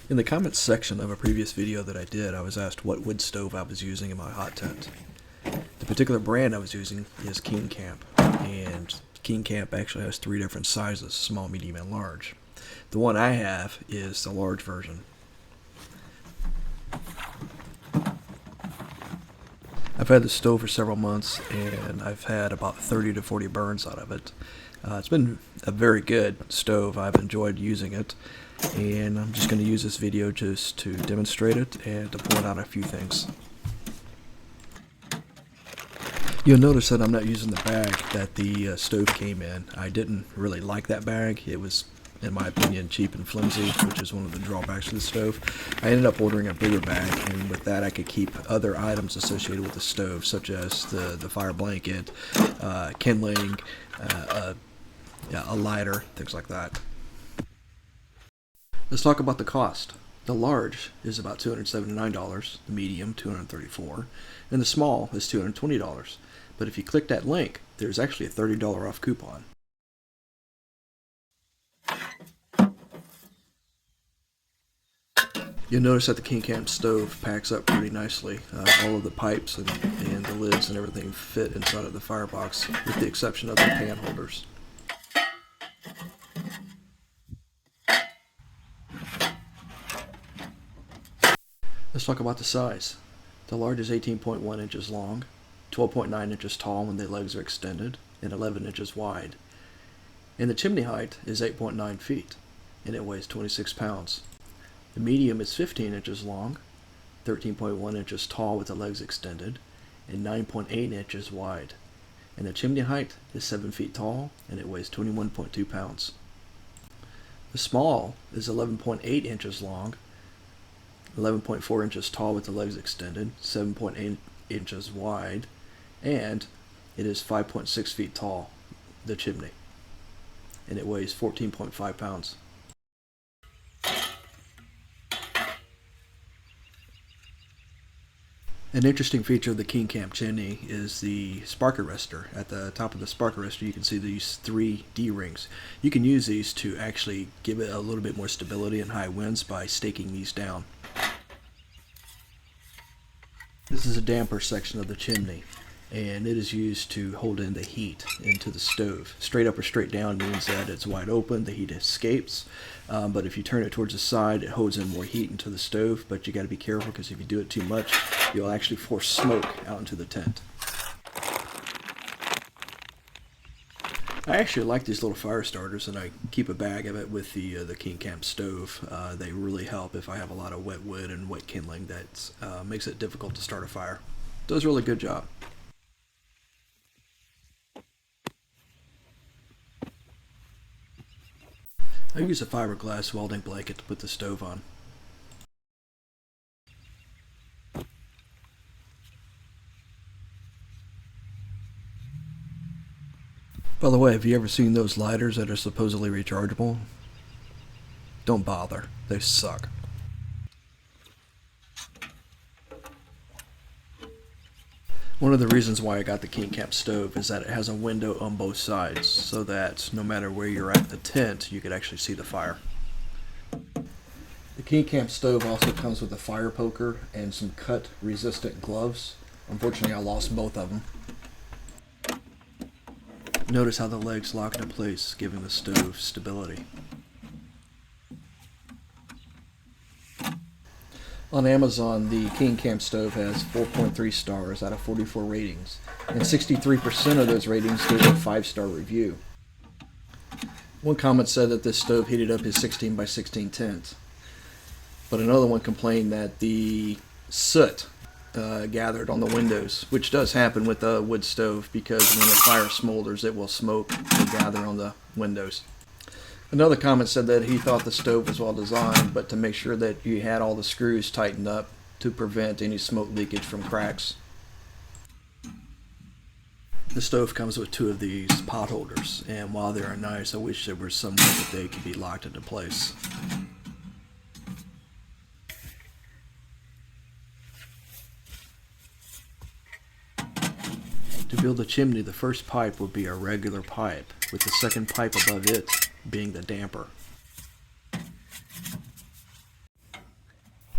In the comments section of a previous video that I did, I was asked what wood stove I was using in my hot tent. The particular brand I was using is KingCamp, and KingCamp actually has 3 different sizes: small, medium, and large. The one I have is the large version. I've had the stove for several months, and I've had about 30 to 40 burns out of it. It's been a very good stove. I've enjoyed using it, and I'm just going to use this video just to demonstrate it and to point out a few things. You'll notice that I'm not using the bag that the stove came in. I didn't really like that bag. It was, in my opinion, cheap and flimsy, which is one of the drawbacks of the stove. I ended up ordering a bigger bag, and with that I could keep other items associated with the stove, such as the fire blanket, kindling, a lighter, things like that. Let's talk about the cost. The large is about $279, the medium $234, and the small is $220. But if you click that link, there's actually a $30 off coupon. You'll notice that the KingCamp stove packs up pretty nicely. All of the pipes and the lids and everything fit inside of the firebox, with the exception of the pan holders. Let's talk about the size. The large is 18.1 inches long, 12.9 inches tall when the legs are extended, and 11 inches wide. And the chimney height is 8.9 feet, and it weighs 26 pounds. The medium is 15 inches long, 13.1 inches tall with the legs extended, and 9.8 inches wide. And the chimney height is 7 feet tall, and it weighs 21.2 pounds. The small is 11.8 inches long, 11.4 inches tall with the legs extended, 7.8 inches wide, and it is 5.6 feet tall, the chimney, and it weighs 14.5 pounds. An interesting feature of the KingCamp chimney is the spark arrestor. At the top of the spark arrestor you can see these 3 D-rings. You can use these to actually give it a little bit more stability in high winds by staking these down. This is a damper section of the chimney, and it is used to hold in the heat into the stove. Straight up or straight down means that it's wide open, the heat escapes, but if you turn it towards the side, it holds in more heat into the stove. But you got to be careful, because if you do it too much, you'll actually force smoke out into the tent. I actually like these little fire starters, and I keep a bag of it with the KingCamp stove. They really help if I have a lot of wet wood and wet kindling that makes it difficult to start a fire. Does a really good job. I use a fiberglass welding blanket to put the stove on. By the way, have you ever seen those lighters that are supposedly rechargeable? Don't bother. They suck. One of the reasons why I got the KingCamp stove is that it has a window on both sides, so that no matter where you're at in the tent, you could actually see the fire. The KingCamp stove also comes with a fire poker and some cut-resistant gloves. Unfortunately, I lost both of them. Notice how the legs lock into place, giving the stove stability. On Amazon, the KingCamp stove has 4.3 stars out of 44 ratings, and 63% of those ratings gave it a 5-star review. One comment said that this stove heated up his 16 by 16 tent, but another one complained that the soot gathered on the windows, which does happen with a wood stove, because when the fire smolders, it will smoke and gather on the windows. Another comment said that he thought the stove was well designed, but to make sure that you had all the screws tightened up to prevent any smoke leakage from cracks. The stove comes with 2 of these pot holders, and while they are nice, I wish there was some way that they could be locked into place. To build a chimney, the first pipe would be a regular pipe, with the second pipe above it being the damper.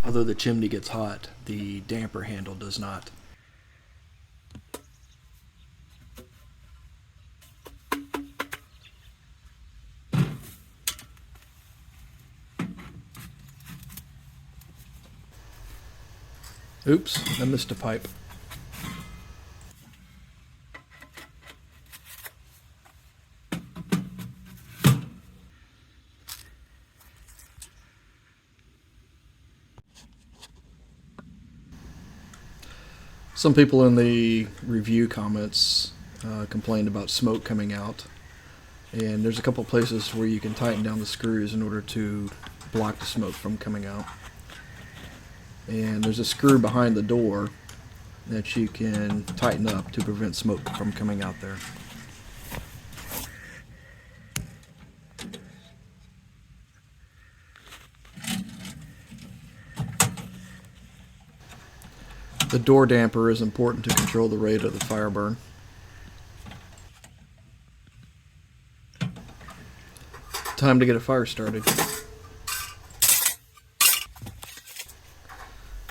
Although the chimney gets hot, the damper handle does not. Oops, I missed a pipe. Some people in the review comments complained about smoke coming out, and there's a couple places where you can tighten down the screws in order to block the smoke from coming out. And there's a screw behind the door that you can tighten up to prevent smoke from coming out there. The door damper is important to control the rate of the fire burn. Time to get a fire started.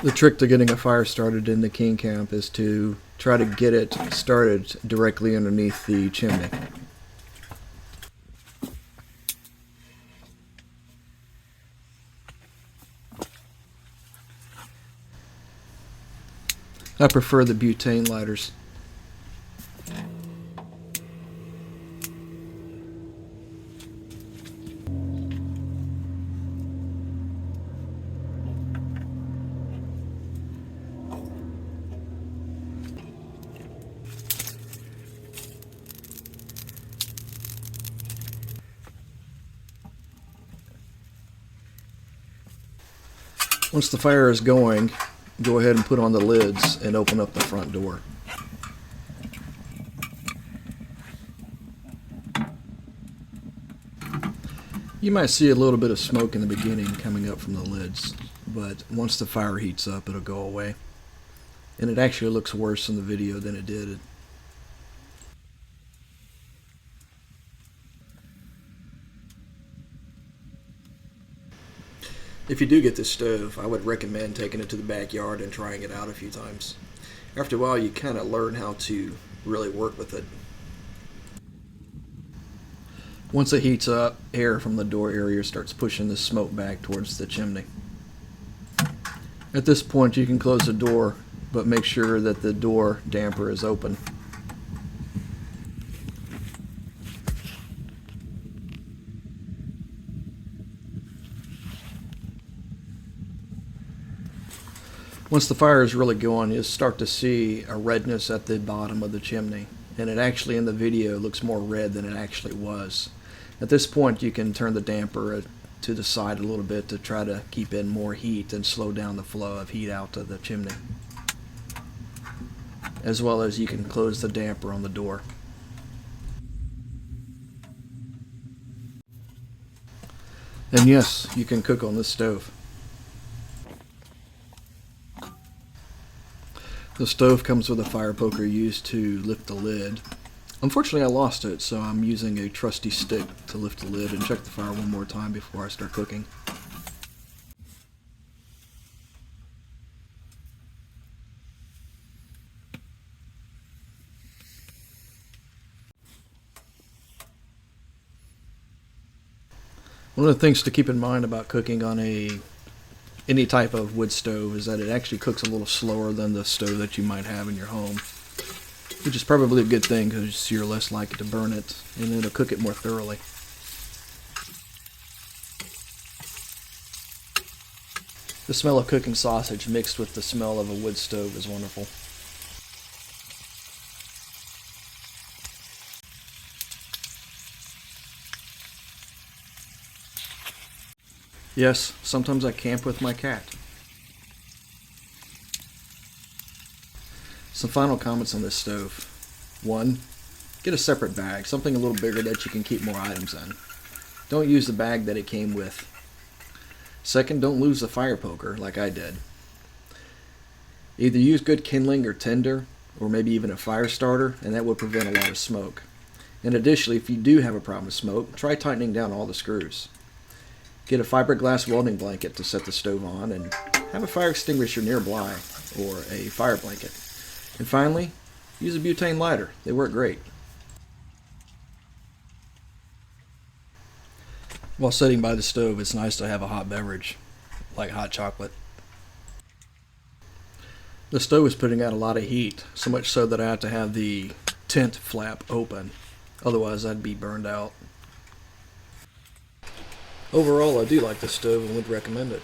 The trick to getting a fire started in the KingCamp is to try to get it started directly underneath the chimney. I prefer the butane lighters. Once the fire is going, go ahead and put on the lids and open up the front door. You might see a little bit of smoke in the beginning coming up from the lids, but once the fire heats up, it'll go away. And it actually looks worse in the video than it did. If you do get this stove, I would recommend taking it to the backyard and trying it out a few times. After a while, you kind of learn how to really work with it. Once it heats up, air from the door area starts pushing the smoke back towards the chimney. At this point, you can close the door, but make sure that the door damper is open. Once the fire is really going, you'll start to see a redness at the bottom of the chimney. And it actually, in the video, looks more red than it actually was. At this point, you can turn the damper to the side a little bit to try to keep in more heat and slow down the flow of heat out of the chimney. As well as you can close the damper on the door. And yes, you can cook on this stove. The stove comes with a fire poker used to lift the lid. Unfortunately, I lost it, so I'm using a trusty stick to lift the lid and check the fire one more time before I start cooking. One of the things to keep in mind about cooking on any type of wood stove is that it actually cooks a little slower than the stove that you might have in your home, which is probably a good thing because you're less likely to burn it and it'll cook it more thoroughly. The smell of cooking sausage mixed with the smell of a wood stove is wonderful. Yes, sometimes I camp with my cat. Some final comments on this stove. 1. Get a separate bag, something a little bigger that you can keep more items in. Don't use the bag that it came with. 2nd, don't lose the fire poker like I did. Either use good kindling or tinder, or maybe even a fire starter, and that will prevent a lot of smoke. And additionally, if you do have a problem with smoke, try tightening down all the screws. Get a fiberglass welding blanket to set the stove on, and have a fire extinguisher nearby or a fire blanket. And finally, use a butane lighter. They work great. While sitting by the stove, it's nice to have a hot beverage, like hot chocolate. The stove is putting out a lot of heat, so much so that I have to have the tent flap open. Otherwise, I'd be burned out. Overall, I do like the stove and would recommend it.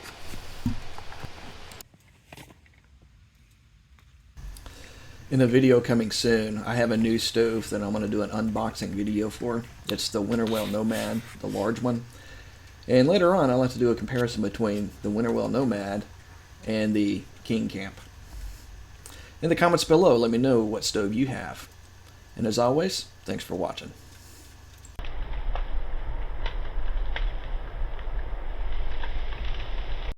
In a video coming soon, I have a new stove that I'm going to do an unboxing video for. It's the Winterwell Nomad, the large one. And later on, I'll like to do a comparison between the Winterwell Nomad and the KingCamp. In the comments below, let me know what stove you have. And as always, thanks for watching.